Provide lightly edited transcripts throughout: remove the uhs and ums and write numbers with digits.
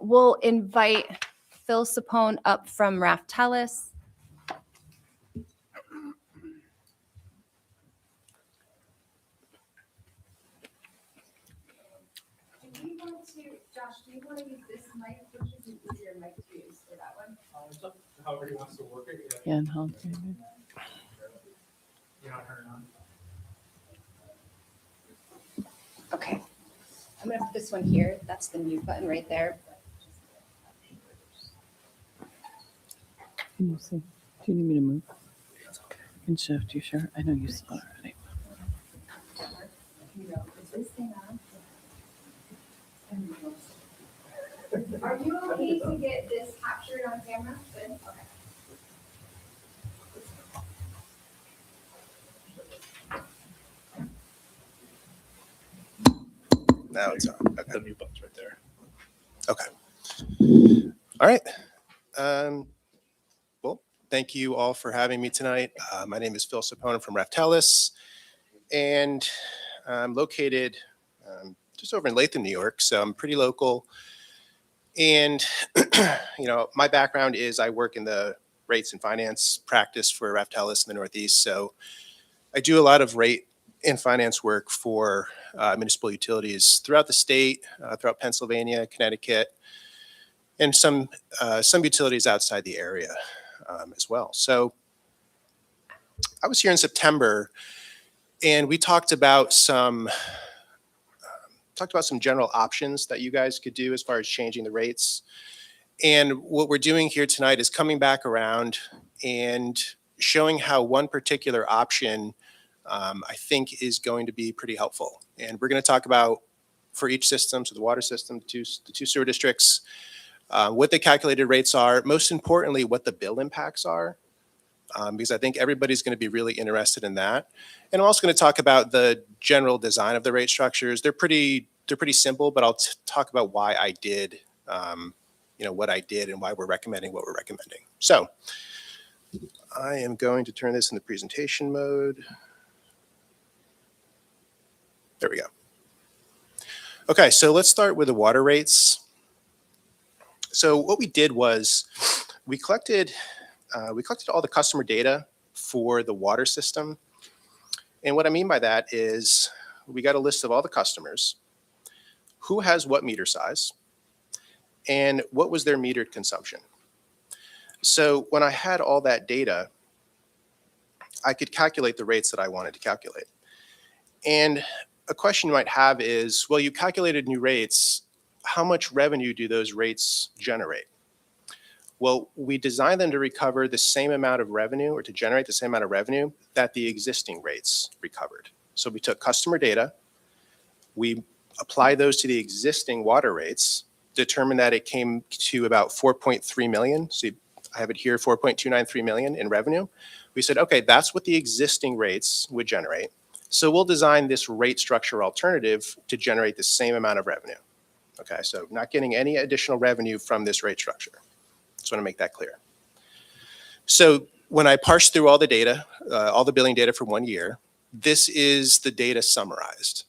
We'll invite Phil Sapone up from Raftelis. Josh, do you want to use this mic, which is an easier mic to use for that one? However he wants to work it. Yeah, and how? You're not turning on. Okay. I'm going to put this one here. That's the mute button right there. Can you see? Do you need me to move? And shift, you sure? I know you saw it already. Is this thing on? Are you okay to get this captured on camera? Good. Okay. Now it's on. Okay. The mute button's right there. Okay. All right. Well, thank you all for having me tonight. My name is Phil Sapone from Raftelis, and I'm located just over in Latham, New York, so I'm pretty local. And, my background is I work in the rates and finance practice for Raftelis in the Northeast, so I do a lot of rate and finance work for municipal utilities throughout the state, throughout Pennsylvania, Connecticut, and some utilities outside the area as well. So I was here in September, and we talked about some general options that you guys could do as far as changing the rates. And what we're doing here tonight is coming back around and showing how one particular option I think is going to be pretty helpful. And we're going to talk about, for each system, so the water system, the two sewer districts, what the calculated rates are, most importantly, what the bill impacts are, because I think everybody's going to be really interested in that. And I'm also going to talk about the general design of the rate structures. They're pretty simple, but I'll talk about why I did, what I did and why we're recommending what we're recommending. So I am going to turn this into presentation mode. There we go. Okay, so let's start with the water rates. So what we did was we collected all the customer data for the water system. And what I mean by that is we got a list of all the customers, who has what meter size, and what was their metered consumption. So when I had all that data, I could calculate the rates that I wanted to calculate. And a question you might have is, well, you calculated new rates. How much revenue do those rates generate? Well, we designed them to recover the same amount of revenue, or to generate the same amount of revenue that the existing rates recovered. So we took customer data, we applied those to the existing water rates, determined that it came to about 4.3 million. So I have it here, 4.293 million in revenue. We said, okay, that's what the existing rates would generate. So we'll design this rate structure alternative to generate the same amount of revenue. Okay, so not getting any additional revenue from this rate structure. Just want to make that clear. So when I parse through all the data, all the billing data for 1 year, this is the data summarized.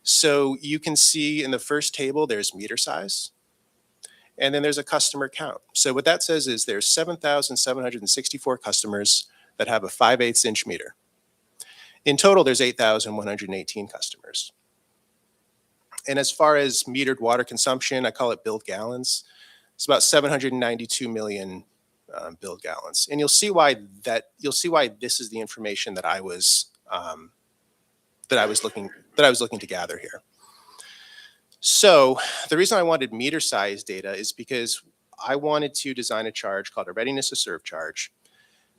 So you can see in the first table, there's meter size, and then there's a customer count. So what that says is there's 7,764 customers that have a 5/8 inch meter. In total, there's 8,118 customers. And as far as metered water consumption, I call it billed gallons. It's about 792 million billed gallons. And you'll see why this is the information that I was looking to gather here. So the reason I wanted meter size data is because I wanted to design a charge called a readiness to serve charge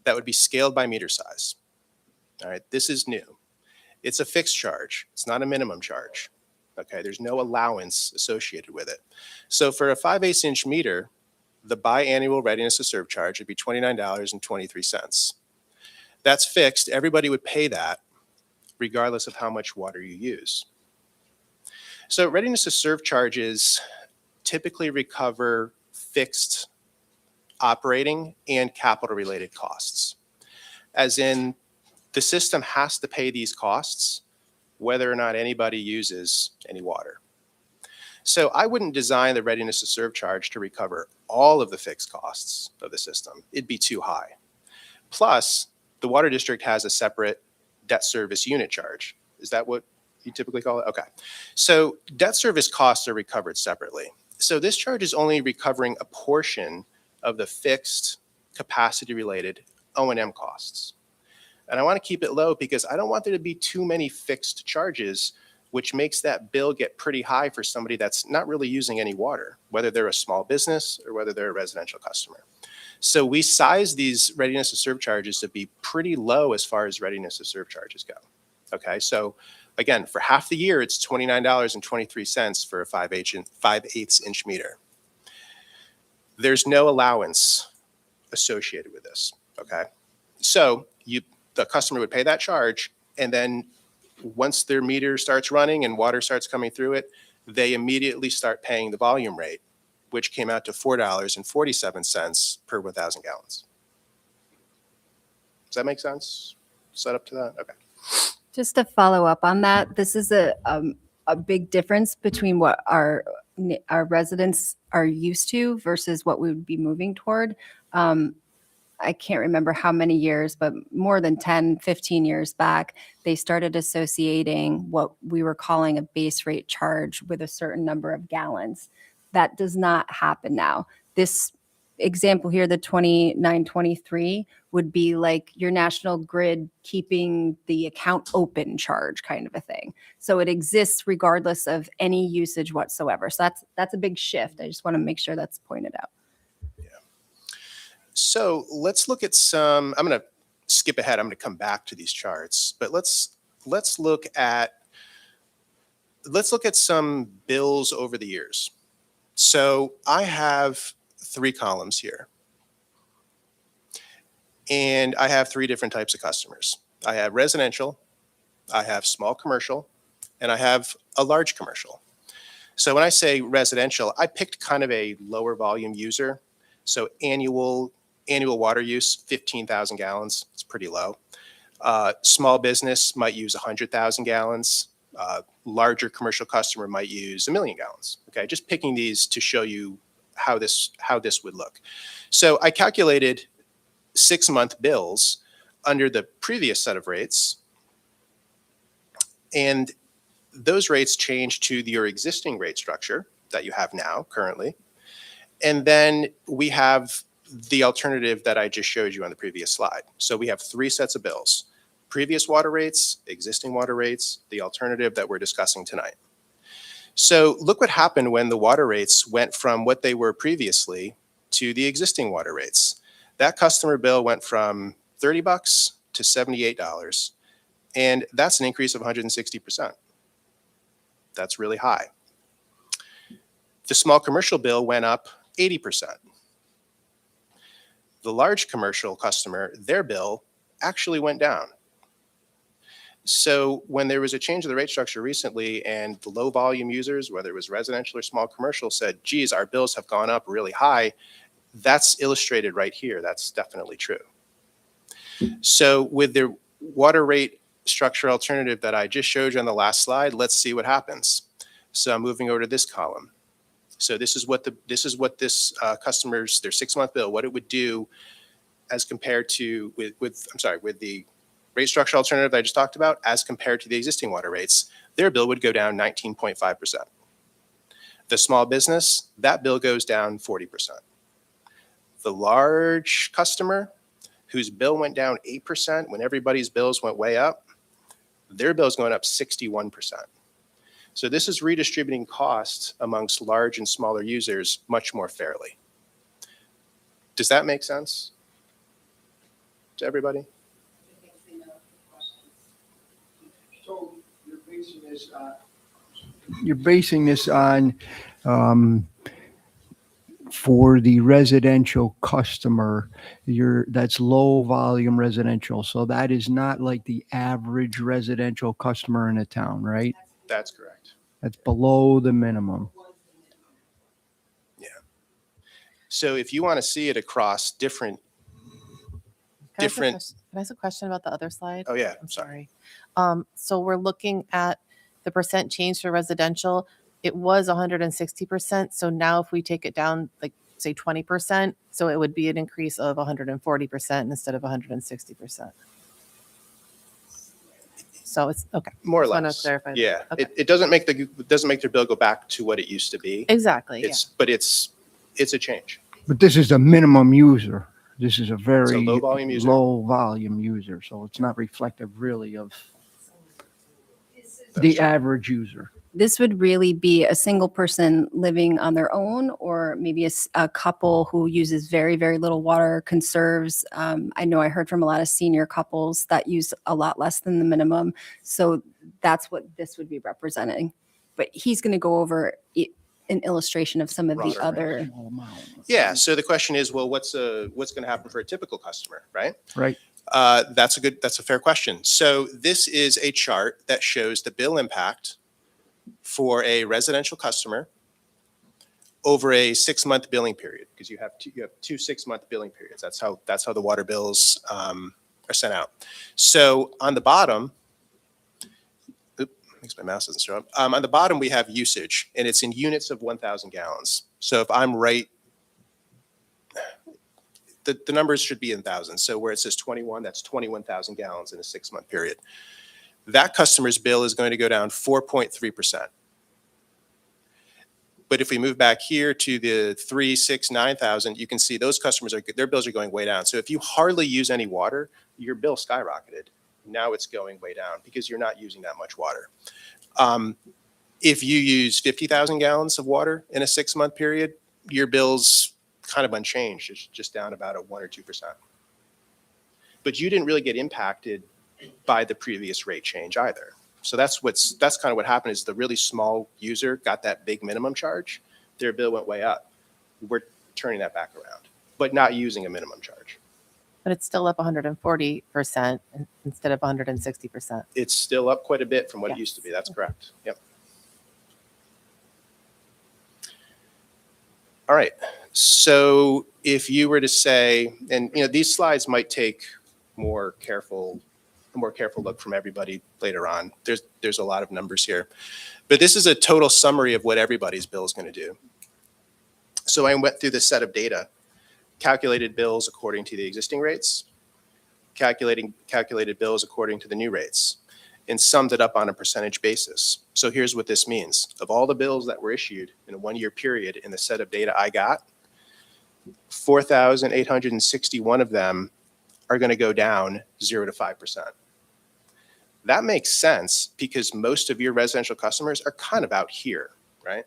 that would be scaled by meter size. All right, this is new. It's a fixed charge. It's not a minimum charge. Okay, there's no allowance associated with it. So for a 5/8 inch meter, the biannual readiness to serve charge would be $29.23. That's fixed. Everybody would pay that regardless of how much water you use. So readiness to serve charges typically recover fixed operating and capital related costs. As in, the system has to pay these costs whether or not anybody uses any water. So I wouldn't design the readiness to serve charge to recover all of the fixed costs of the system. It'd be too high. Plus, the water district has a separate debt service unit charge. Is that what you typically call it? Okay. So debt service costs are recovered separately. So this charge is only recovering a portion of the fixed capacity related O&M costs. And I want to keep it low because I don't want there to be too many fixed charges, which makes that bill get pretty high for somebody that's not really using any water, whether they're a small business or whether they're a residential customer. So we size these readiness to serve charges to be pretty low as far as readiness to serve charges go. Okay, so again, for half the year, it's $29.23 for a 5/8 inch meter. There's no allowance associated with this. Okay, so the customer would pay that charge, and then once their meter starts running and water starts coming through it, they immediately start paying the volume rate, which came out to $4.47 per 1,000 gallons. Does that make sense? Set up to that? Okay. Just to follow up on that, this is a big difference between what our residents are used to versus what we would be moving toward. I can't remember how many years, but more than 10, 15 years back, they started associating what we were calling a base rate charge with a certain number of gallons. That does not happen now. This example here, the 2923, would be like your National Grid keeping the account open charge kind of a thing. So it exists regardless of any usage whatsoever. So that's a big shift. I just want to make sure that's pointed out. So let's look at some, I'm going to skip ahead. I'm going to come back to these charts, but let's look at some bills over the years. So I have 3 columns here, and I have 3 different types of customers. I have residential, I have small commercial, and I have a large commercial. So when I say residential, I picked kind of a lower volume user. So annual water use, 15,000 gallons. It's pretty low. Small business might use 100,000 gallons. Larger commercial customer might use 1 million gallons. Okay, just picking these to show you how this would look. So I calculated 6-month bills under the previous set of rates, and those rates change to your existing rate structure that you have now currently. And then we have the alternative that I just showed you on the previous slide. So we have 3 sets of bills: previous water rates, existing water rates, the alternative that we're discussing tonight. So look what happened when the water rates went from what they were previously to the existing water rates. That customer bill went from $30 to $78, and that's an increase of 160%. That's really high. The small commercial bill went up 80%. The large commercial customer, their bill actually went down. So when there was a change of the rate structure recently and the low volume users, whether it was residential or small commercial, said, geez, our bills have gone up really high, that's illustrated right here. That's definitely true. So with the water rate structure alternative that I just showed you on the last slide, let's see what happens. So I'm moving over to this column. So this is what this customer's, their 6-month bill, what it would do as compared to with the rate structure alternative that I just talked about, as compared to the existing water rates. Their bill would go down 19.5%. The small business, that bill goes down 40%. The large customer, whose bill went down 8% when everybody's bills went way up, their bill's going up 61%. So this is redistributing costs amongst large and smaller users much more fairly. Does that make sense to everybody? So you're basing this on for the residential customer, that's low volume residential. So that is not like the average residential customer in a town, right? That's correct. That's below the minimum. Yeah. So if you want to see it across different, Can I ask a question about the other slide? oh yeah, I'm sorry. So we're looking at the percent change for residential. it was 160%. So now if we take it down, like say 20%, so it would be an increase of 140% instead of 160%. So it's okay. More or Just wanna less. clarify that. Yeah, Okay. it doesn't make their bill go back to what it used to be. Exactly. Yeah. It's a change. But this is a minimum user. This is a very low volume user. low volume user, so it's not reflective really of This is- the average user. This would really be a single person living on their own, or maybe a couple who uses very, very little water, conserves. I know I heard from a lot of senior couples that use a lot less than the minimum. So that's what this would be representing. But he's going to go over an illustration of some of the Broader other. Small amount. Yeah, so the question is, well, what's going to happen for a typical customer, right? Right. That's a fair question. So this is a chart that shows the bill impact for a residential customer over a 6-month billing period, because you have two 6-month billing periods. That's how the water bills are sent out. So on the bottom, makes my mouse doesn't show up. On the bottom we have usage, and it's in units of 1,000 gallons. So if I'm right, the numbers should be in thousands. So where it says 21, that's 21,000 gallons in a 6-month period. That customer's bill is going to go down 4.3%. But if we move back here to the 3, 6, 9,000, you can see those customers their bills are going way down. So if you hardly use any water, your bill skyrocketed. Now it's going way down because you're not using that much water. If you use 50,000 gallons of water in a 6-month period, your bill's kind of unchanged. It's just down about a 1 or 2%. But you didn't really get impacted by the previous rate change either. So that's kind of what happened is the really small user got that big minimum charge. Their bill went way up. We're turning that back around, but not using a minimum charge. But it's still up 140% instead of 160%. It's still up quite a bit from what it Yes. used to be. That's correct. Yep. All right. So if you were to say, and these slides might take a more careful look from everybody later on. There's a lot of numbers here, but this is a total summary of what everybody's bill is going to do. So I went through this set of data, calculated bills according to the existing rates, calculated bills according to the new rates, and summed it up on a percentage basis. So here's what this means. Of all the bills that were issued in a 1-year period in the set of data I got, 4,861 of them are going to go down 0 to 5%. That makes sense because most of your residential customers are kind of out here, right?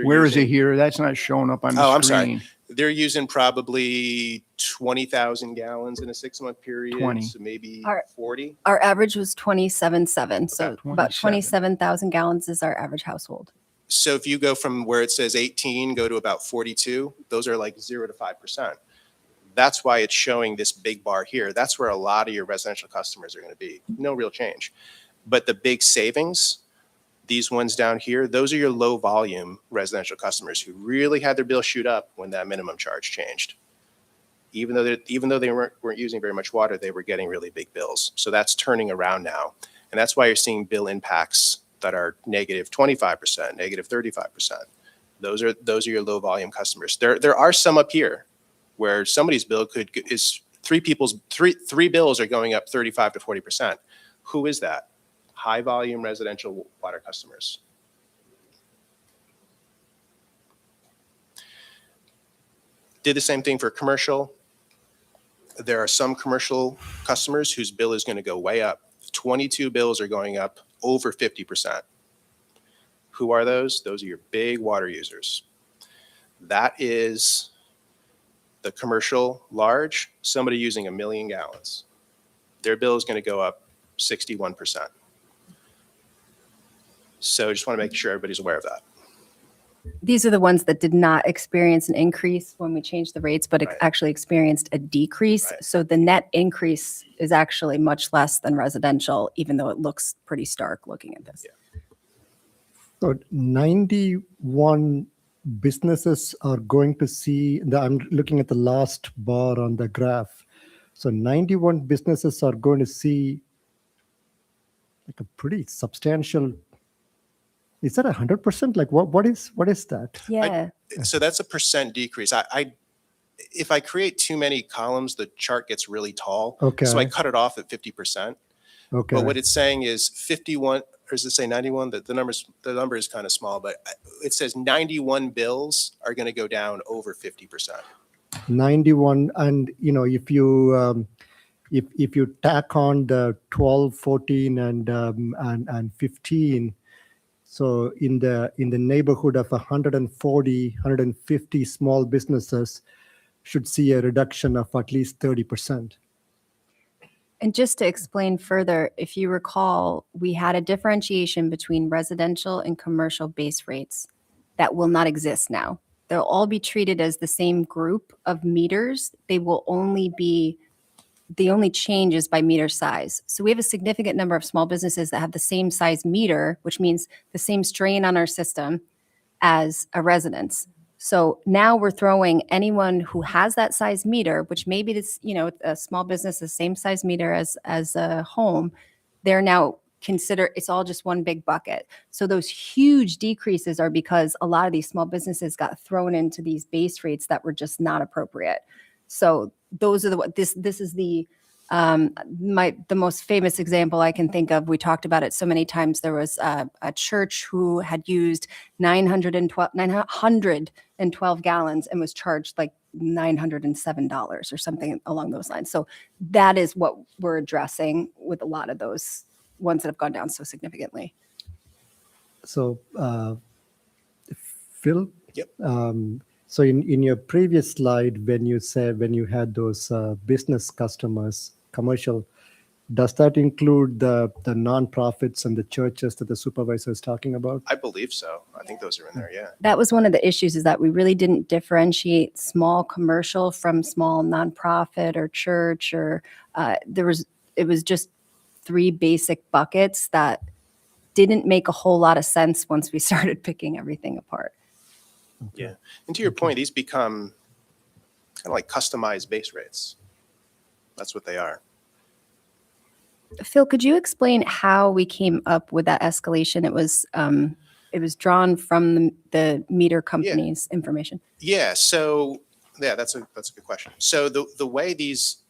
Where is it here? That's not showing up on the Oh, I'm screen. sorry. They're using probably 20,000 gallons in a 6-month period. 20. So maybe All right. 40. Our average was 27.7. So Okay. about 27. 27,000 gallons is our average household. So if you go from where it says 18, go to about 42, those are like 0 to 5%. That's why it's showing this big bar here. That's where a lot of your residential customers are going to be. No real change. But the big savings, these ones down here, those are your low volume residential customers who really had their bill shoot up when that minimum charge changed. Even though they weren't using very much water, they were getting really big bills. So that's turning around now. And that's why you're seeing bill impacts that are negative 25%, negative 35%. Those are your low volume customers. There are some up here where somebody's bill is three bills are going up 35 to 40%. Who is that? High volume residential water customers. Did the same thing for commercial. There are some commercial customers whose bill is going to go way up. 22 bills are going up over 50%. Who are those? Those are your big water users. That is the commercial large, somebody using 1 million gallons. Their bill is going to go up 61%. So just want to make sure everybody's aware of that. These are the ones that did not experience an increase when we changed the rates, but Right. actually experienced a decrease. Right. So the net increase is actually much less than residential, even though it looks pretty stark looking at this. Yeah. So 91 businesses are going to see, I'm looking at the last bar on the graph. So 91 businesses are going to see like a pretty substantial Is that 100%? Like what is that? Yeah. So that's a percent decrease. If I create too many columns, the chart gets really tall. Okay. So I cut it off at 50%. Okay. But what it's saying is 51, or does it say 91? The number is kind of small, but it says 91 bills are going to go down over 50%. 91, and if you tack on the 12, 14, and 15, so in the neighborhood of 140, 150 small businesses should see a reduction of at least 30%. And just to explain further, if you recall, we had a differentiation between residential and commercial base rates that will not exist now. They'll all be treated as the same group of meters. They will only be, the only change is by meter size. So we have a significant number of small businesses that have the same size meter, which means the same strain on our system as a residence. So now we're throwing anyone who has that size meter, which maybe this, a small business, the same size meter as a home, they're now consider it's all just one big bucket. So those huge decreases are because a lot of these small businesses got thrown into these base rates that were just not appropriate. So those are this is the the most famous example I can think of. We talked about it so many times. There was a church who had used 912 gallons and was charged like $907 or something along those lines. So that is what we're addressing with a lot of those ones that have gone down so significantly. So, Phil? Yep. So in your previous slide, when you had those business customers, commercial, does that include the nonprofits and the churches that the supervisor is talking about? I believe so. I think those are in there, yeah. That was one of the issues, is that we really didn't differentiate small commercial from small nonprofit or church, or it was just three basic buckets that didn't make a whole lot of sense once we started picking everything apart. Yeah. And to your point, these become kind of like customized base rates. That's what they are. Phil, could you explain how we came up with that escalation? It was drawn from the meter company's information. Yeah. So yeah, that's a good question. So the way these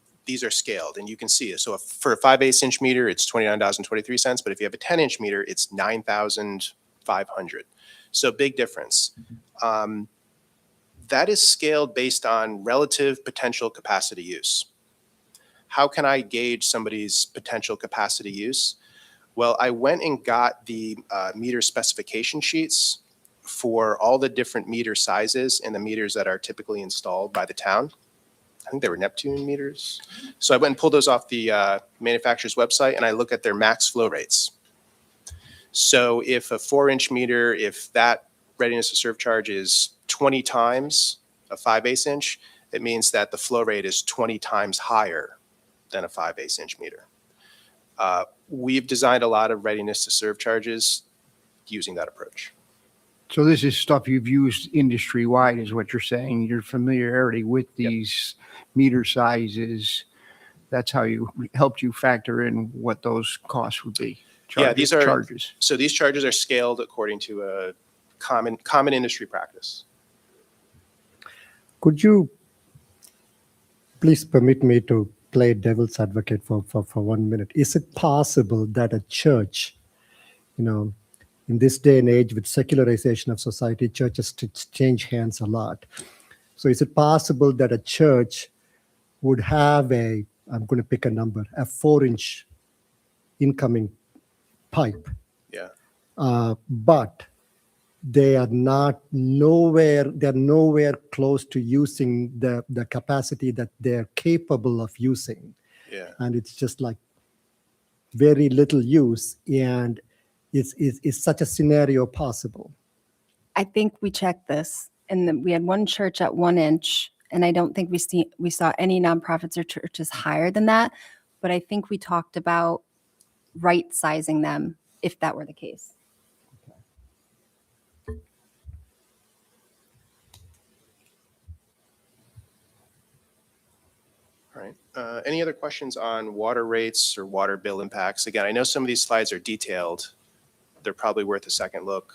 are scaled, and you can see it. So for a 5/8 inch meter, it's $29.23. But if you have a 10-inch meter, it's $9,500. So big difference. That is scaled based on relative potential capacity use. How can I gauge somebody's potential capacity use? Well, I went and got the meter specification sheets for all the different meter sizes and the meters that are typically installed by the town. I think they were Neptune meters. So I went and pulled those off the manufacturer's website, and I look at their max flow rates. So if a 4-inch meter, if that readiness to serve charge is 20 times a 5/8 inch, it means that the flow rate is 20 times higher than a 5/8 inch meter. We've designed a lot of readiness to serve charges using that approach. So this is stuff you've used industry-wide, is what you're saying. Your familiarity with these meter sizes, that's how you helped you factor in what those costs would be. These are charges. So these charges are scaled according to a common industry practice. Could you please permit me to play devil's advocate for 1 minute? Is it possible that a church, in this day and age with secularization of society, churches change hands a lot. So is it possible that a church would have I'm going to pick a number, a 4-inch incoming pipe? Yeah. But they're nowhere close to using the capacity that they're capable of using. Yeah. And it's just like very little use. And is such a scenario possible? I think we checked this, and we had one church at 1 inch, and I don't think we saw any nonprofits or churches higher than that. But I think we talked about right sizing them if that were the case. All right. Any other questions on water rates or water bill impacts? Again, I know some of these slides are detailed, they're probably worth a second look,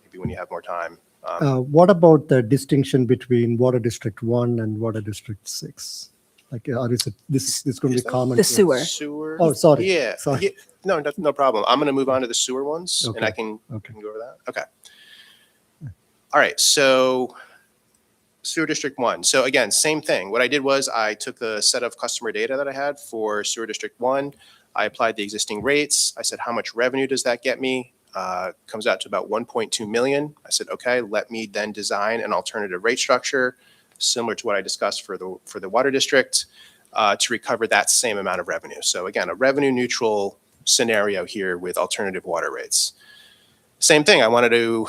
maybe when you have more time. What about the distinction between Water District 1 and Water District 6? Like, or is it this is going to Is be that common? The to- sewer. Sewer. Oh, sorry. Yeah. Sorry. Yeah. No, no problem. I'm going to move on to the sewer ones, and I Okay. can Okay. go over that. Okay. All right. So sewer district 1. So again, same thing. What I did was I took the set of customer data that I had for sewer district 1. I applied the existing rates. I said, how much revenue does that get me? Comes out to about 1.2 million. I said, okay, let me then design an alternative rate structure similar to what I discussed for the water district to recover that same amount of revenue. So again, a revenue neutral scenario here with alternative water rates. Same thing. I wanted to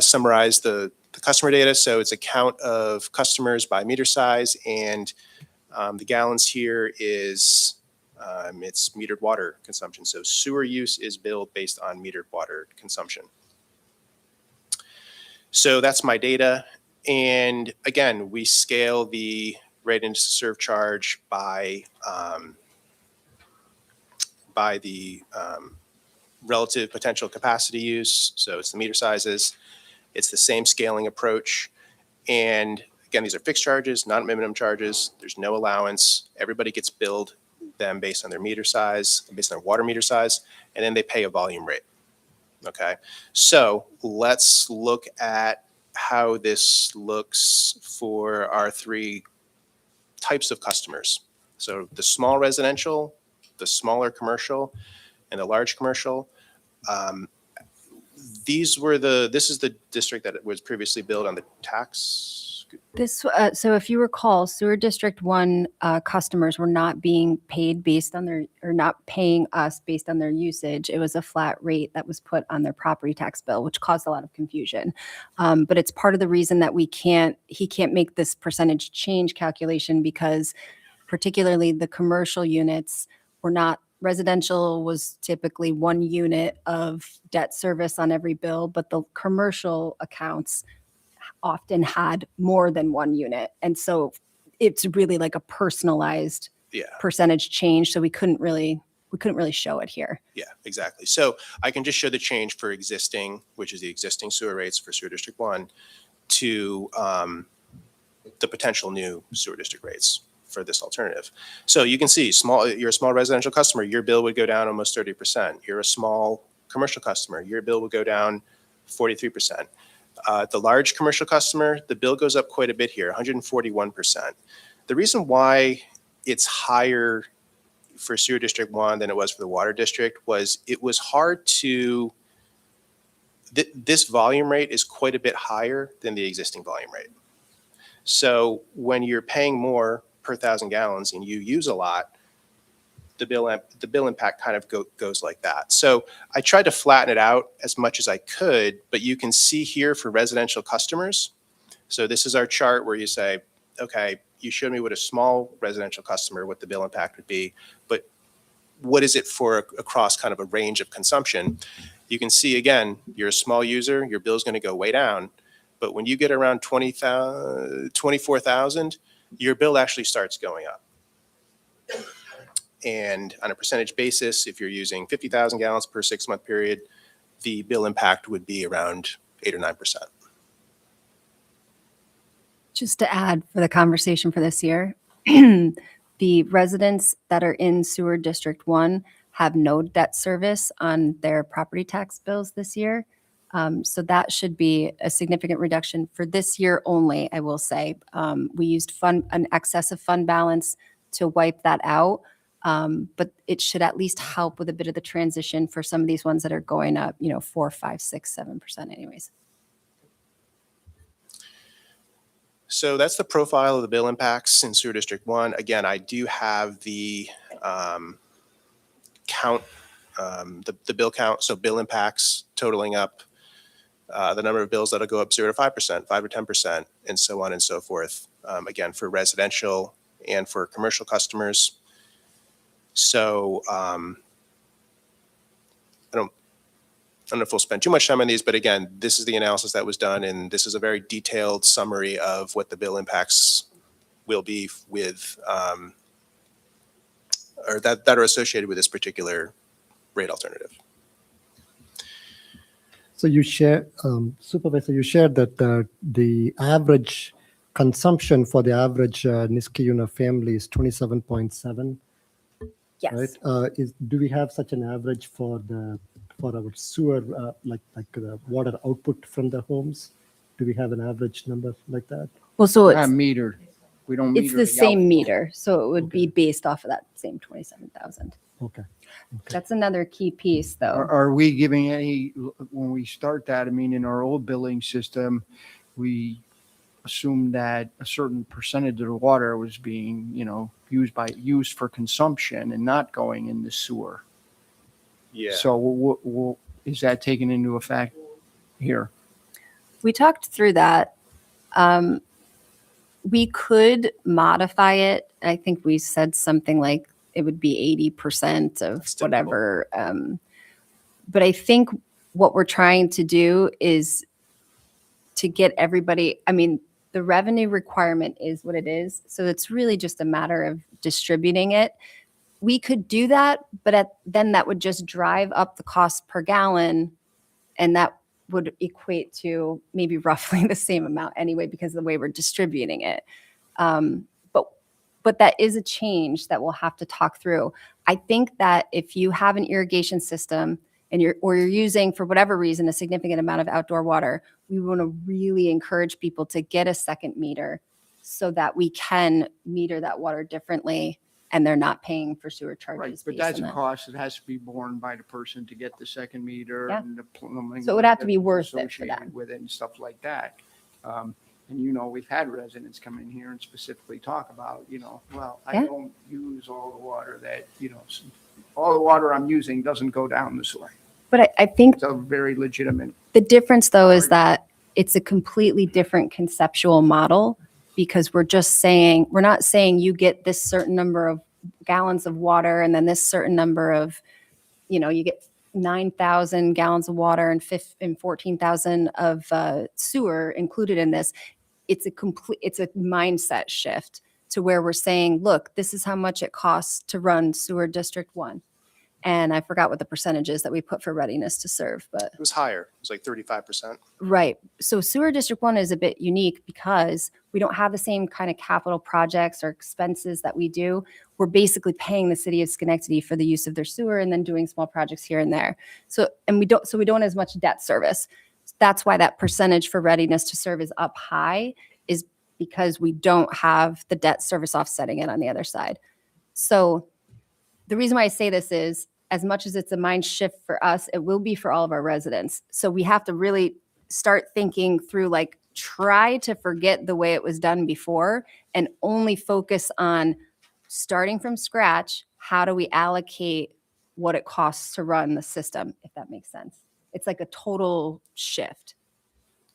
summarize the customer data. So it's a count of customers by meter size, and the gallons here is it's metered water consumption. So sewer use is billed based on metered water consumption. So that's my data. And again, we scale the rate into serve charge by the relative potential capacity use. So it's the meter sizes. It's the same scaling approach. And again, these are fixed charges, not minimum charges. There's no allowance. Everybody gets billed them based on their meter size, based on their water meter size, and then they pay a volume rate. Okay, so let's look at how this looks for our 3 types of customers. So the small residential, the smaller commercial, and the large commercial. This is the district that was previously billed on the tax. So if you recall, sewer district 1 customers were not being paid based on their, or not paying us based on their usage. It was a flat rate that was put on their property tax bill, which caused a lot of confusion. But it's part of the reason that he can't make this percentage change calculation, because particularly the commercial units were not, residential was typically 1 unit of debt service on every bill, but the commercial accounts often had more than 1 unit. And so it's really like a personalized percentage change. So we couldn't really show it here. Yeah, exactly. So I can just show the change for existing, which is the existing sewer rates for sewer district 1, to the potential new sewer district rates for this alternative. So you can see you're a small residential customer, your bill would go down almost 30%. You're a small commercial customer, your bill would go down 43%. The large commercial customer, the bill goes up quite a bit here, 141%. The reason why it's higher for sewer district 1 than it was for the water district was it was hard to, this volume rate is quite a bit higher than the existing volume rate. So when you're paying more per 1,000 gallons and you use a lot, the bill impact kind of goes like that. So I tried to flatten it out as much as I could, but you can see here for residential customers. So this is our chart where you say, okay, you showed me what a small residential customer, what the bill impact would be, but what is it for across kind of a range of consumption? You can see, again, you're a small user, your bill is going to go way down. But when you get around 24,000, your bill actually starts going up. And on a percentage basis, if you're using 50,000 gallons per 6-month period, the bill impact would be around 8 or 9%. Just to add for the conversation for this year, the residents that are in sewer district 1 have no debt service on their property tax bills this year. So that should be a significant reduction for this year only, I will say. We used an excessive fund balance to wipe that out. But it should at least help with a bit of the transition for some of these ones that are going up, 4, 5, 6, 7% anyways. So that's the profile of the bill impacts in sewer district 1. Again, I do have the count, the bill count. So bill impacts totaling up the number of bills that'll go up 0 to 5%, 5 to 10%, and so on and so forth. Again, for residential and for commercial customers. So I don't know if we'll spend too much time on these, but again, this is the analysis that was done, and this is a very detailed summary of what the bill impacts will be with, or that are associated with this particular rate alternative. So you share, Supervisor, you shared that the average consumption for the average Niskayuna family is 27.7, Yes. right? Do we have such an average for our sewer, like the water output from the homes? Do we have an average number like that? Well, so Not metered. We don't meter. it's the same outflow. meter, so it would be Okay. based off of that same 27,000. Okay. That's another key piece, though. Are we giving any, when we start that, I mean, in our old billing system, we assumed that a certain percentage of the water was being, used for consumption and not going in the sewer. Yeah. So is that taken into effect here? We talked through that. We could modify it. I think we said something like it would be 80% of That's typical. whatever. But I think what we're trying to do is to get everybody, I mean, the revenue requirement is what it is. So it's really just a matter of distributing it. We could do that, but then that would just drive up the cost per gallon, and that would equate to maybe roughly the same amount anyway because of the way we're distributing it. But that is a change that we'll have to talk through. I think that if you have an irrigation system and you're using, for whatever reason, a significant amount of outdoor water, we want to really encourage people to get a second meter so that we can meter that water differently and they're not paying for sewer Right, charges. but based that's on a that. cost that has to be borne by the person to get the second meter Yeah. and the plumbing. So it would have to be that's worth it for associated them. with it and stuff like that. And we've had residents come in here and specifically talk about, well, I Yeah. don't use all the water that, all the water I'm using doesn't go down the sewer. But I think It's a very legitimate. the difference, though, is that it's a completely different conceptual model because we're not saying you get this certain number of gallons of water and then this certain number of, you get 9,000 gallons of water and 14,000 of sewer included in this. It's a mindset shift to where we're saying, look, this is how much it costs to run sewer District 1. And I forgot what the percentage is that we put for readiness to serve, but It was higher. It was like 35%. right. So sewer District 1 is a bit unique because we don't have the same kind of capital projects or expenses that we do. We're basically paying the city of Schenectady for the use of their sewer and then doing small projects here and there. So we don't have as much debt service. That's why that percentage for readiness to serve is up high, is because we don't have the debt service offsetting it on the other side. So the reason why I say this is, as much as it's a mind shift for us, it will be for all of our residents. So we have to really start thinking through, try to forget the way it was done before and only focus on starting from scratch. How do we allocate what it costs to run the system, if that makes sense? It's like a total shift.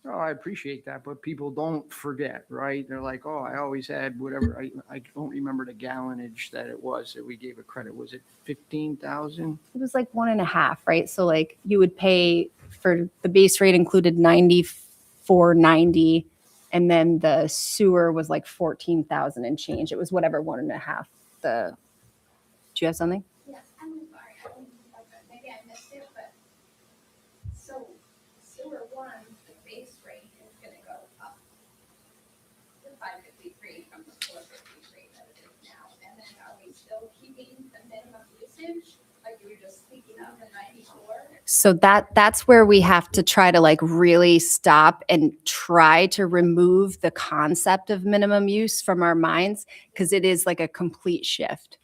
Oh, I appreciate that, but people don't forget, right? They're like, oh, I always had whatever. I don't remember the gallonage that it was that we gave a credit. Was it 15,000? It was like 1.5, right? So you would pay for the base rate included $94.90, and then the sewer was like 14,000 and change. It was whatever 1.5. Do you have something? Yes, I'm sorry, maybe I missed it, but so sewer 1, the base rate is gonna go up to 553 from the 453 that it is now. And then are we still keeping the minimum usage, like you were just speaking of, the 94? So that's where we have to try to really stop and try to remove the concept of minimum use from our minds, because it is like a complete shift.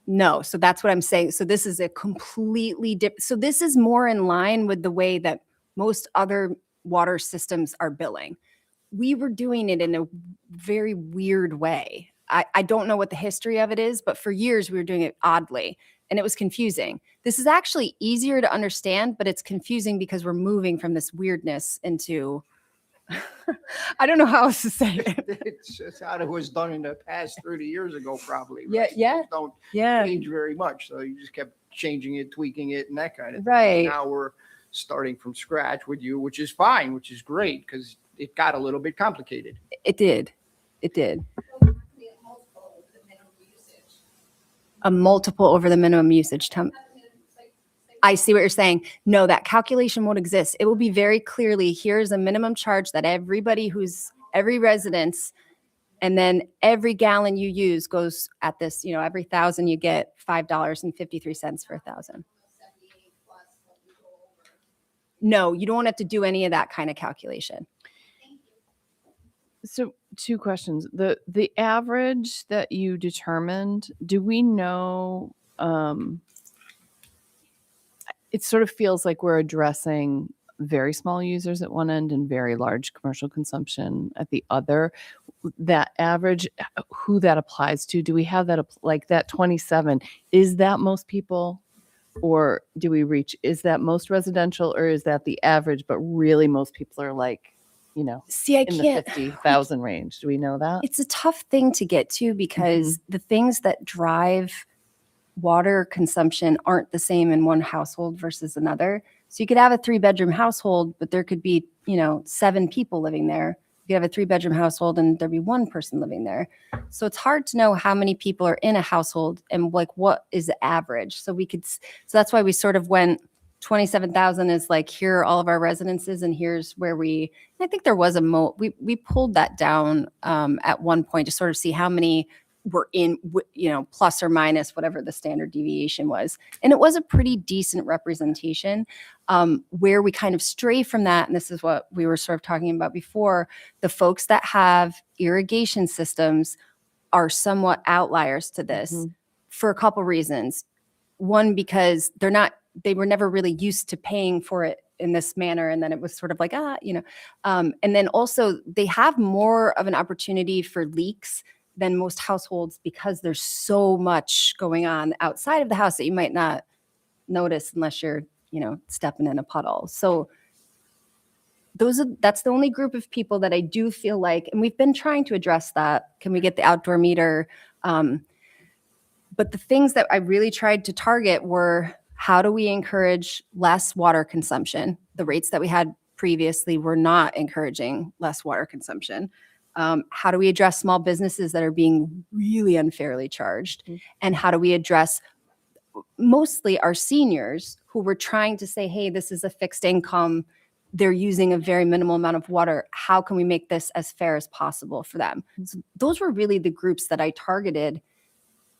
No, so that's what I'm saying. So this is a completely different. So this is more in line with the way that most other water systems are billing. We were doing it in a very weird way. I don't know what the history of it is, but for years we were doing it oddly and it was confusing. This is actually easier to understand, but it's confusing because we're moving from this weirdness into, I don't know how else to say it. It's how it was done in the past 30 years ago, probably. Yeah, right? yeah. Things don't Yeah, change very much. So you just kept changing it, tweaking it, and that kind of thing. Right. Now we're starting from scratch with you, which is fine, which is great because it got a little bit complicated. it did. It did. So it has to be a multiple of the minimum usage. A multiple over the minimum usage. I mean, it's like, say I see what you're saying. No, that calculation won't exist. It will be very clearly, here's a minimum charge that every residence, and then every gallon you use goes at this, every 1,000 you get $5.53 for 1,000. 78 plus what we go over. No, you don't have to do any of that kind of calculation. Thank you. So 2 questions. The average that you determined, do we know, it sort of feels like we're addressing very small users at one end and very large commercial consumption at the other. That average, who that applies to, do we have that, like that 27, is that most people? Or do we reach, is that most residential, or is that the average, but really most people are like, See, I in the can't. 50,000 range? Do we know that? It's a tough thing to get to because the things that drive water consumption aren't the same in one household versus another. So you could have a 3-bedroom household, but there could be, 7 people living there. You could have a 3-bedroom household and there'd be 1 person living there. So it's hard to know how many people are in a household and like what is the average. So that's why we sort of went 27,000 is like, here are all of our residences and here's where I think there was we pulled that down at one point to sort of see how many were in, plus or minus whatever the standard deviation was. And it was a pretty decent representation. Where we kind of stray from that, and this is what we were sort of talking about before, the folks that have irrigation systems are somewhat outliers to this for a couple reasons. One, because they were never really used to paying for it in this manner. And then it was sort of like, and then also they have more of an opportunity for leaks than most households because there's so much going on outside of the house that you might not notice unless you're, stepping in a puddle. So that's the only group of people that I do feel like, and we've been trying to address that. Can we get the outdoor meter? But the things that I really tried to target were, how do we encourage less water consumption? The rates that we had previously were not encouraging less water consumption. How do we address small businesses that are being really unfairly charged? And how do we address mostly our seniors who were trying to say, hey, this is a fixed income. They're using a very minimal amount of water. How can we make this as fair as possible for them? So those were really the groups that I targeted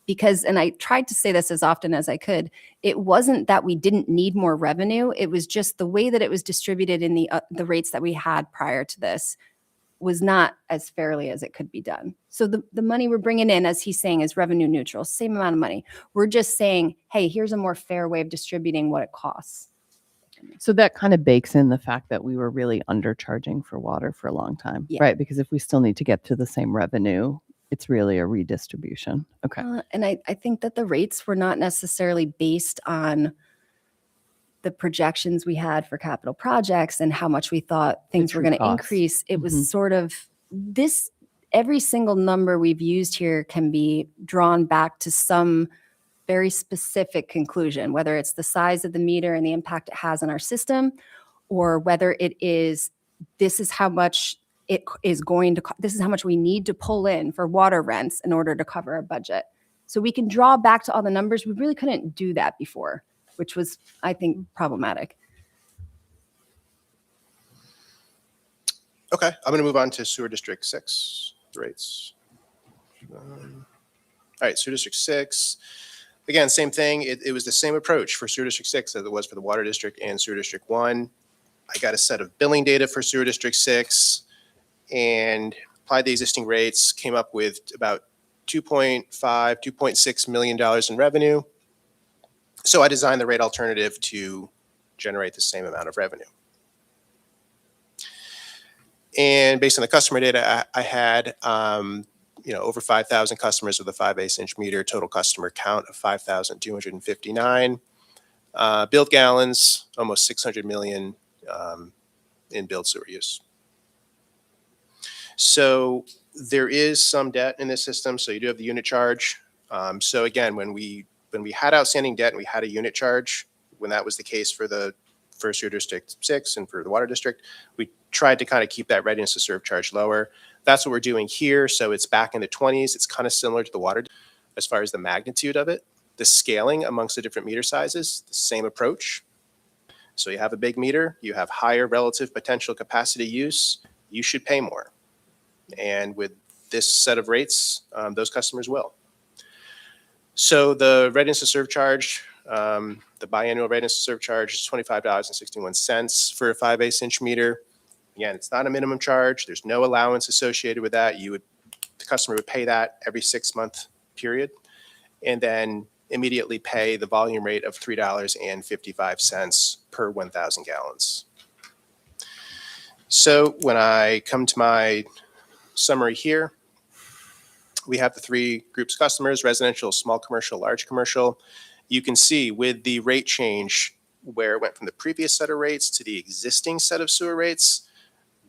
because, and I tried to say this as often as I could, it wasn't that we didn't need more revenue. It was just the way that it was distributed in the rates that we had prior to this was not as fairly as it could be done. So the money we're bringing in, as he's saying, is revenue neutral, same amount of money. We're just saying, hey, here's a more fair way of distributing what it costs. So that kind of bakes in the fact that we were really undercharging for water for a long time, Yeah. right? Because if we still need to get to the same revenue, it's really a redistribution. Okay. And I think that the rates were not necessarily based on the projections we had for capital projects and how much we thought things were true going to costs. increase. It was sort of every single number we've used here can be drawn back to some very specific conclusion, whether it's the size of the meter and the impact it has on our system, or whether it is, this is how much it is going to, this is how much we need to pull in for water rents in order to cover our budget. So we can draw back to all the numbers. We really couldn't do that before, which was, I think, problematic. Okay, I'm going to move on to Sewer District 6, the rates. All right, Sewer District 6. Again, same thing. It was the same approach for Sewer District 6 as it was for the Water District and Sewer District 1. I got a set of billing data for Sewer District 6 and applied the existing rates, came up with about $2.6 million in revenue. So I designed the rate alternative to generate the same amount of revenue. And based on the customer data I had, over 5,000 customers with a 5/8-inch meter, total customer count of 5,259. Billed gallons, almost 600 million in billed sewer use. So there is some debt in this system. So you do have the unit charge. So again, when we had outstanding debt and we had a unit charge, when that was the case for the Sewer District 6 and for the Water District, we tried to kind of keep that readiness to serve charge lower. That's what we're doing here. So it's back in the 20s. It's kind of similar to the water as far as the magnitude of it. the scaling amongst the different meter sizes, the same approach. So you have a big meter, you have higher relative potential capacity use, you should pay more. And with this set of rates, those customers will. So the readiness to serve charge, the biannual readiness to serve charge is $25.61 for a 5/8 inch meter. Again, it's not a minimum charge. There's no allowance associated with that. The customer would pay that every 6-month period, and then immediately pay the volume rate of $3.55 per 1,000 gallons. So when I come to my summary here, we have the 3 groups of customers: residential, small commercial, large commercial. You can see with the rate change where it went from the previous set of rates to the existing set of sewer rates,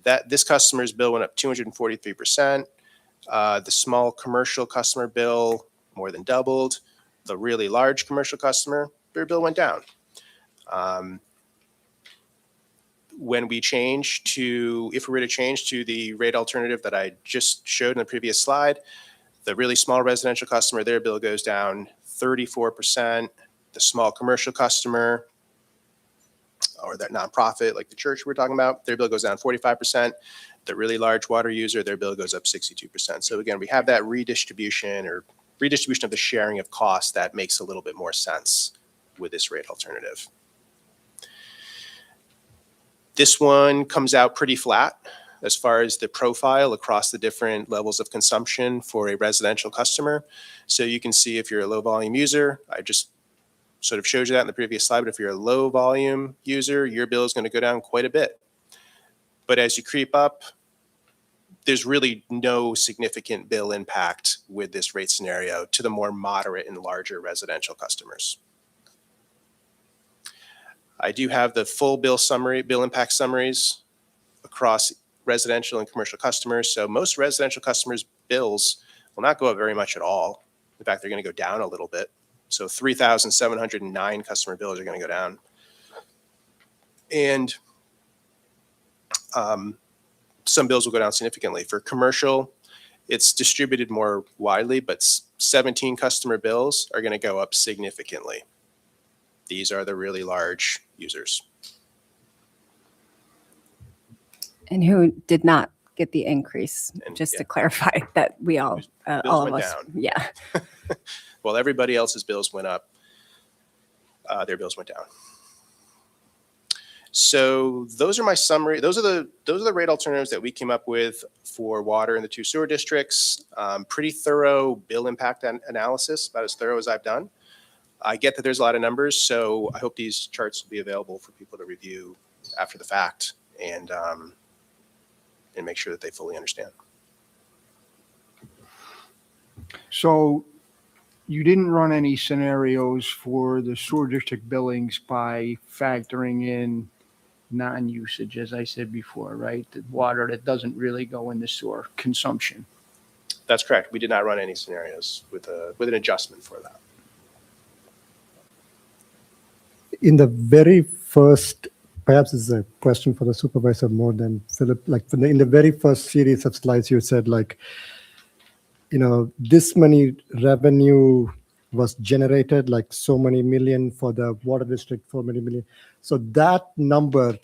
that this customer's bill went up 243%. The small commercial customer bill more than doubled. The really large commercial customer, their bill went down. When we change to, if we were to change to the rate alternative that I just showed in the previous slide, the really small residential customer, their bill goes down 34%. The small commercial customer, or that nonprofit like the church we're talking about, their bill goes down 45%. The really large water user, their bill goes up 62%. So again, we have that redistribution of the sharing of costs that makes a little bit more sense with this rate alternative. This one comes out pretty flat as far as the profile across the different levels of consumption for a residential customer. So you can see if you're a low volume user, I just sort of showed you that in the previous slide, but if you're a low volume user, your bill is going to go down quite a bit. But as you creep up, there's really no significant bill impact with this rate scenario to the more moderate and larger residential customers. I do have the full bill impact summaries across residential and commercial customers. So most residential customers' bills will not go up very much at all. In fact, they're going to go down a little bit. So 3,709 customer bills are going to go down. And some bills will go down significantly. For commercial, it's distributed more widely, but 17 customer bills are going to go up significantly. These are the really large users. And who did not get the increase, And, just yeah. to clarify that we all, all of went us. down. Yeah. Well, everybody else's bills went up. Their bills went down. So those are my summary. Those are the rate alternatives that we came up with for water in the 2 sewer districts. Pretty thorough bill impact analysis, about as thorough as I've done. I get that there's a lot of numbers, so I hope these charts will be available for people to review after the fact and make sure that they fully understand. So you didn't run any scenarios for the sewer district billings by factoring in non-usage, as I said before, right? The water that doesn't really go into sewer consumption. That's correct. We did not run any scenarios with an adjustment for that. In the very first, perhaps it's a question for the supervisor more than Philip, like in the very first series of slides, you said like, this many revenue was generated, like so many million for the water district, so many million. So that number,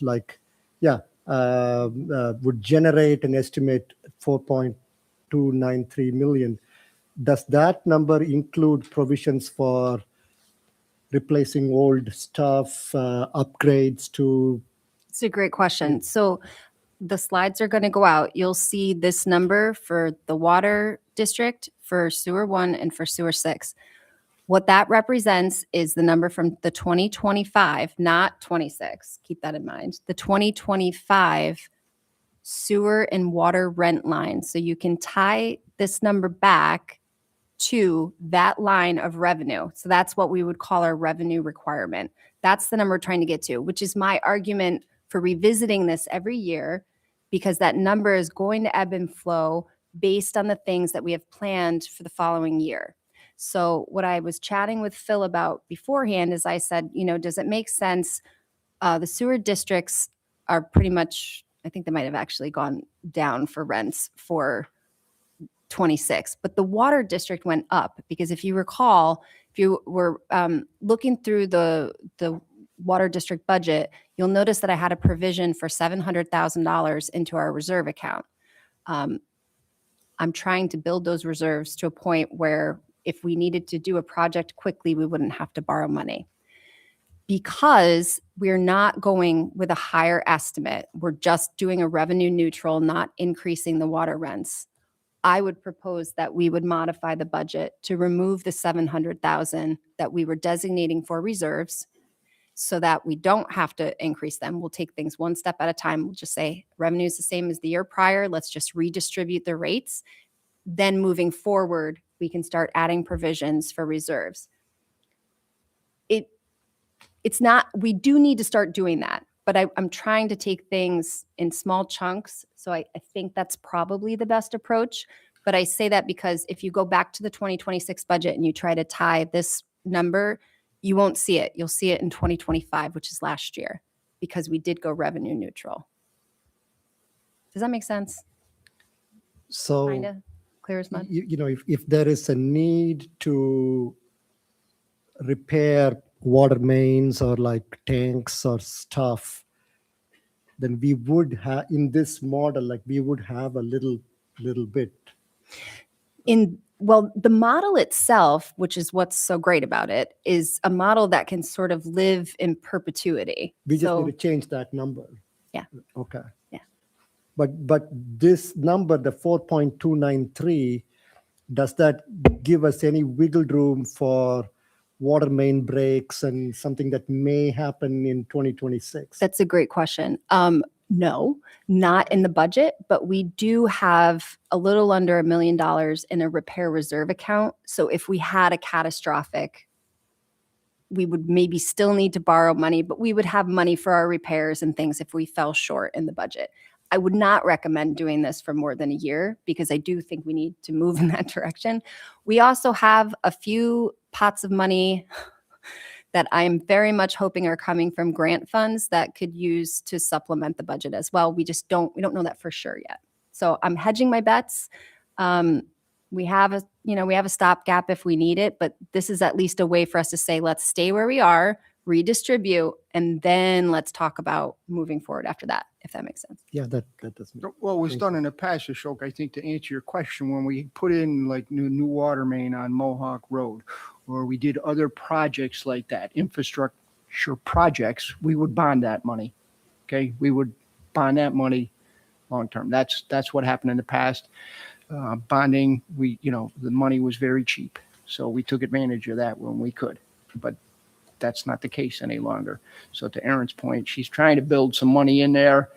would generate an estimate 4.293 million. Does that number include provisions for replacing old stuff, upgrades to? It's a great question. So the slides are going to go out. You'll see this number for the water district, for sewer 1, and for sewer 6. What that represents is the number from the 2025, not 26. Keep that in mind. The 2025 sewer and water rent line. So you can tie this number back to that line of revenue. So that's what we would call our revenue requirement. That's the number we're trying to get to, which is my argument for revisiting this every year, because that number is going to ebb and flow based on the things that we have planned for the following year. So what I was chatting with Phil about beforehand is I said, does it make sense? The sewer districts are pretty much, I think they might have actually gone down for rents for 26, but the water district went up because if you recall, If you were looking through the water district budget, you'll notice that I had a provision for $700,000 into our reserve account. I'm trying to build those reserves to a point where if we needed to do a project quickly, we wouldn't have to borrow money. Because we're not going with a higher estimate, we're just doing a revenue neutral, not increasing the water rents. I would propose that we would modify the budget to remove the 700,000 that we were designating for reserves so that we don't have to increase them. We'll take things one step at a time. We'll just say revenue is the same as the year prior. Let's just redistribute the rates. Then moving forward, we can start adding provisions for reserves. It's not, we do need to start doing that, but I'm trying to take things in small chunks. So I think that's probably the best approach. But I say that because if you go back to the 2026 budget and you try to tie this number, you won't see it. You'll see it in 2025, which is last year, because we did go revenue neutral. Does that make sense? So, Kind of clear as mud? you know, if there is a need to repair water mains or like tanks or stuff, then we would have, in this model, like we would have a little bit. Well, the model itself, which is what's so great about it, is a model that can sort of live in perpetuity. We just So- need to change that number. Yeah. Okay. Yeah. But this number, the 4.293, does that give us any wiggle room for water main breaks and something that may happen in 2026? That's a great question. No, not in the budget, but we do have a little under $1 million in a repair reserve account. So if we had a catastrophic, we would maybe still need to borrow money, but we would have money for our repairs and things if we fell short in the budget. I would not recommend doing this for more than a year because I do think we need to move in that direction. We also have a few pots of money that I'm very much hoping are coming from grant funds that could use to supplement the budget as well. We don't know that for sure yet. So I'm hedging my bets. We have a stopgap if we need it, but this is at least a way for us to say, let's stay where we are, redistribute, and then let's talk about moving forward after that, if that makes sense. Yeah, that doesn't. What was Thank done in the past, Ashok, I think, to answer your question, when we put in like new water main on Mohawk Road, or we did other projects like that, infrastructure projects, we would bond that money. Okay, we would bond that money long term. That's what happened in the past. Bonding, the money was very cheap, so we took advantage of that when we could. But that's not the case any longer. So to Erin's point, she's trying to build some money in there,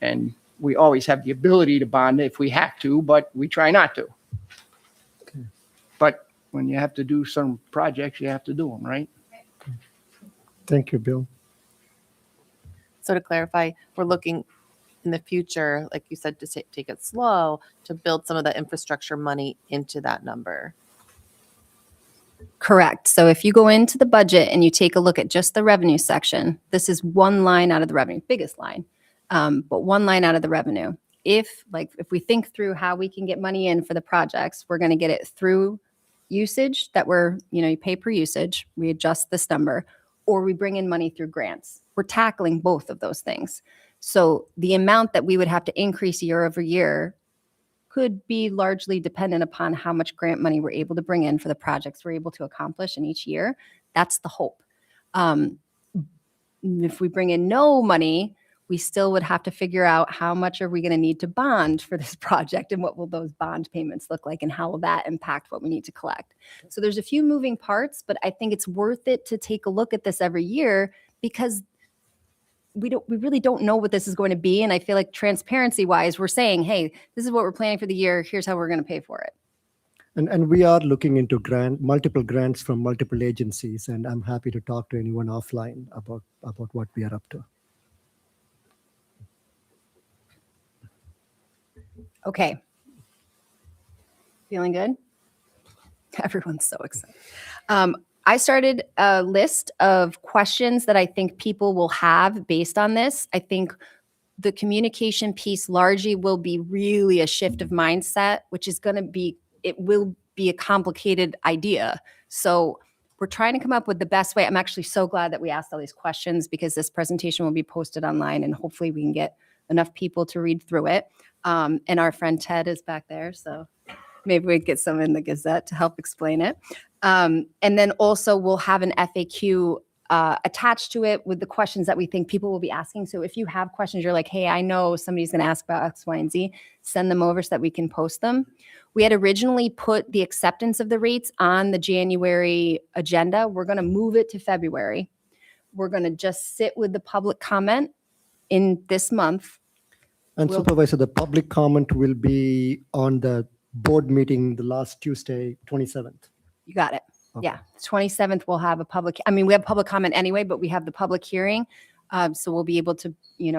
and we always have the ability to bond if we have to, but we try not to. Okay. But when you have to do some projects, you have to do them, right? Thank you, Bill. So to clarify, we're looking in the future, like you said, to take it slow, to build some of that infrastructure money into that number. Correct. So if you go into the budget and you take a look at just the revenue section, this is one line out of the revenue, biggest line, but one line out of the revenue. If we think through how we can get money in for the projects, we're going to get it through usage that you pay per usage, we adjust this number, or we bring in money through grants. We're tackling both of those things. So the amount that we would have to increase year over year could be largely dependent upon how much grant money we're able to bring in for the projects we're able to accomplish in each year. That's the hope. If we bring in no money, we still would have to figure out how much are we going to need to bond for this project and what will those bond payments look like and how will that impact what we need to collect. So there's a few moving parts, but I think it's worth it to take a look at this every year because we really don't know what this is going to be. And I feel like transparency wise, we're saying, hey, this is what we're planning for the year. Here's how we're going to pay for it. And we are looking into multiple grants from multiple agencies, and I'm happy to talk to anyone offline about what we are up to. Okay. Feeling good? Everyone's so excited. I started a list of questions that I think people will have based on this. I think the communication piece largely will be really a shift of mindset, which is going to be, it will be a complicated idea. So we're trying to come up with the best way. I'm actually so glad that we asked all these questions because this presentation will be posted online and hopefully we can get enough people to read through it. And our friend Ted is back there, so maybe we get some in the Gazette to help explain it. And then also we'll have an FAQ attached to it with the questions that we think people will be asking. So if you have questions, you're like, hey, I know somebody's going to ask about X, Y, and Z, send them over so that we can post them. We had originally put the acceptance of the rates on the January agenda. We're going to move it to February. We're going to just sit with the public comment in this month. And Will- Supervisor, the public comment will be on the board meeting the last Tuesday, 27th. You got it. Okay. Yeah. 27th, we'll have a public, I mean, we have public comment anyway, but we have the public hearing. So we'll be able to,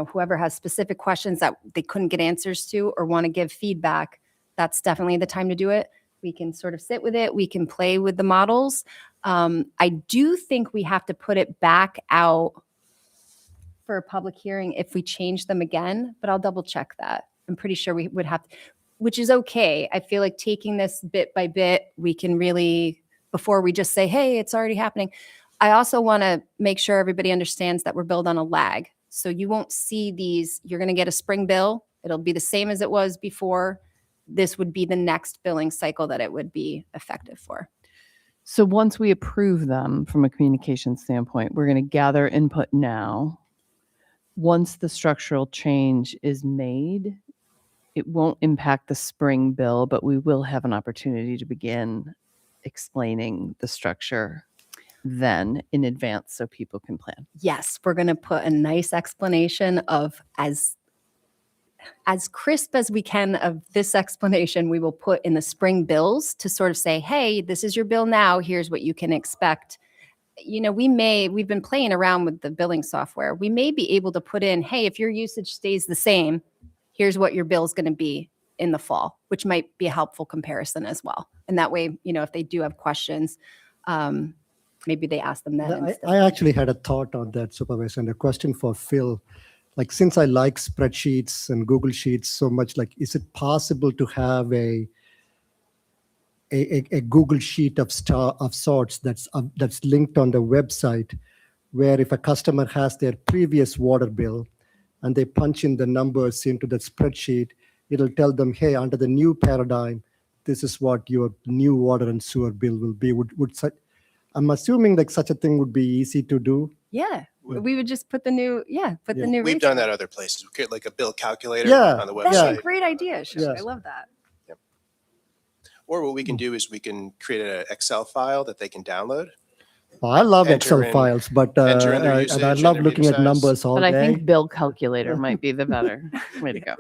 whoever has specific questions that they couldn't get answers to or want to give feedback, that's definitely the time to do it. We can sort of sit with it. We can play with the models. I do think we have to put it back out for a public hearing if we change them again, but I'll double check that. I'm pretty sure we would have, which is okay. I feel like taking this bit by bit, we can really, before we just say, hey, it's already happening. I also want to make sure everybody understands that we're billed on a lag. So you won't see these, you're going to get a spring bill. It'll be the same as it was before. This would be the next billing cycle that it would be effective for. So once we approve them from a communication standpoint, we're going to gather input now. Once the structural change is made, it won't impact the spring bill, but we will have an opportunity to begin explaining the structure then in advance so people can plan. Yes, we're going to put a nice explanation of as crisp as we can of this explanation we will put in the spring bills to sort of say, hey, this is your bill now. Here's what you can expect. We've been playing around with the billing software. We may be able to put in, hey, if your usage stays the same, here's what your bill is going to be in the fall, which might be a helpful comparison as well. And that way, if they do have questions, maybe they ask them that instead. I actually had a thought on that, Supervisor, and a question for Phil. Like, since I like spreadsheets and Google Sheets so much, like, is it possible to have a Google Sheet of sorts that's linked on the website, where if a customer has their previous water bill and they punch in the numbers into the spreadsheet, it'll tell them, hey, under the new paradigm, this is what your new water and sewer bill will be. I'm assuming like such a thing would be easy to do. Yeah, we would just put the new, the new. We've rates done in. that other places. We create like a bill calculator Yeah, on the That's website. a great idea, Shug. Yes. I love that. Or what we can do is we can create an Excel file that they can download. I love Enter Excel in- files, but enter in their and usage I and love their looking meter at size. numbers all But I day. think bill calculator might be the better way to go.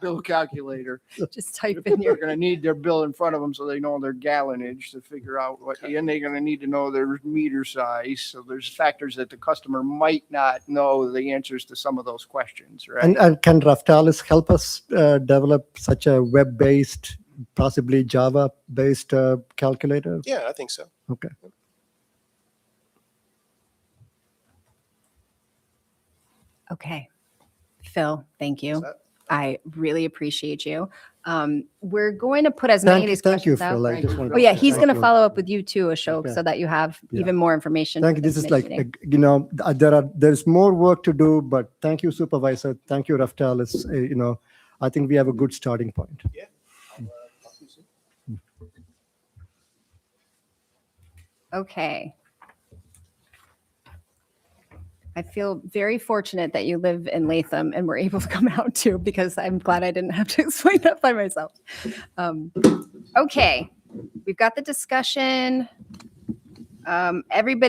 Bill calculator. Just type in They're your. going to need their bill in front of them so they know their gallonage to figure out what, and they're going to need to know their meter size. So there's factors that the customer might not know the answers to some of those questions, right? And can Raftelis help us develop such a web-based, possibly Java-based calculator? Yeah, I think so. Okay. Okay. Phil, thank you. that? I really appreciate you. We're going to put as many of these Thank you, questions out. Phil. I just wanted Oh yeah, to- he's thank going to you. follow up with you too, Ashok, Okay. so that you have Yeah. even more information. Thank for you. This is committee like, meeting. there's more work to do, but thank you, Supervisor. Thank you, Raftelis. I think we have a good starting point. Yeah. Okay. I feel very fortunate that you live in Latham and were able to come out too, because I'm glad I didn't have to explain that by myself. Okay, we've got the discussion. Everybody